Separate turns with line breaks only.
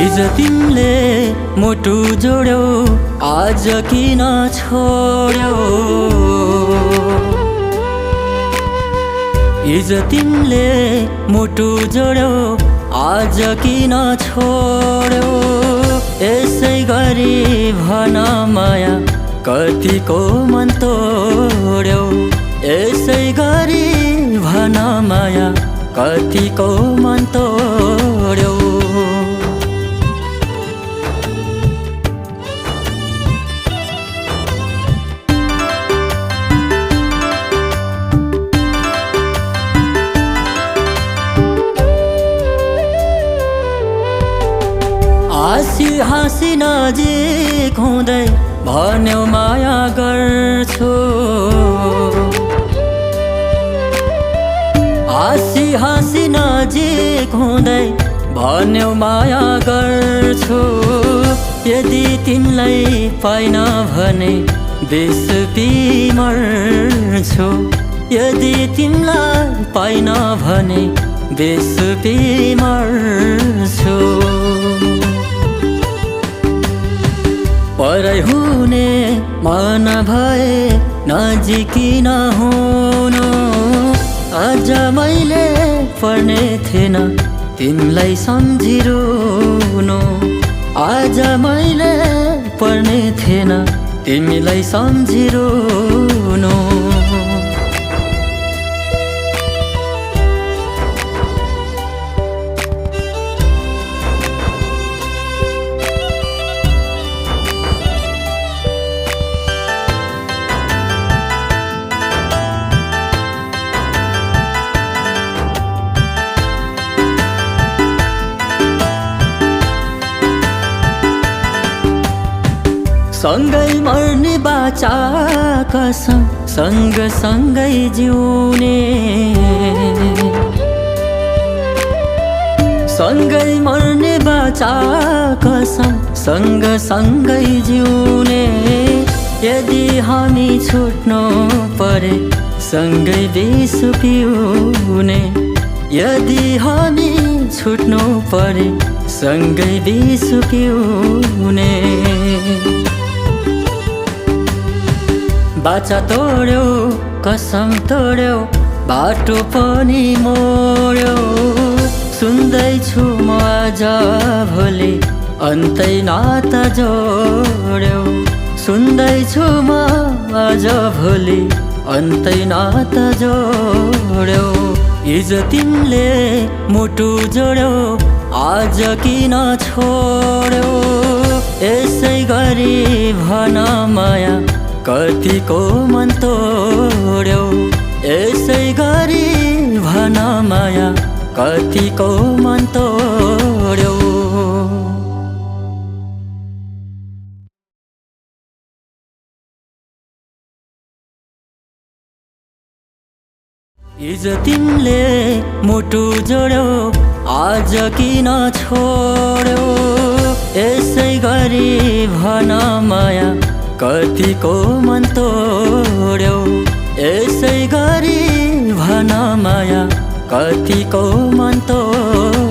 हिजो तिमीले मुटु जोड्यौ आज किन छोड्यौ। हिजो तिमीले मुटु जोड्यौ आज किन छोड्यौ। यसै गरी भन माया कतिको मन तोड्यौ। यसै गरी भन माया कतिको मन तोड्यौ। हाँसी हाँसी नजिक हुँदै भन्यौ माया गर्छु। हाँसी हाँसी नजिक हुँदै भन्यौ माया गर्छु। यदि तिमीलाई पाइन भने बिस पी मर्छु। यदि तिमीलाई पाइन भने बिस पी मर्छु। परै हुने मन भए नजिकी नहुनु। आज मैले पर्ने थिएन तिमीलाई सम्झिरुनु। आज मैले पर्ने थिएन तिमीलाई सम्झिरुनु। सँगै मर्ने बाचा कसम सँग सँगै जिउने। सँगै मर्ने बाचा कसम सँग सँगै जिउने। यदि हामी छुट्नु परे सँगै विष पिउने। यदि हामी छुट्नु परे सँगै विष पिउने। बाचा तोड्यौ कसम तोड्यौ बाटो पनि मोड्यौ। सुन्दैछु म आज भोलि अन्तै नाता जोड्यौ। सुन्दैछु म आज भोलि अन्तै नाता जोड्यौ। हिजो तिमीले मुटु जोड्यौ आज किन छोड्यौ। यसै गरी भन माया कतिको मन तोड्यौ। यसै गरी भन माया कतिको मन तोड्यौ। हिजो तिमीले मुटु जोड्यौ आज किन छोड्यौ। यसै गरी भन माया कतिको मन तोड्यौ। यसै गरी भन माया कतिको मन तोड्यौ।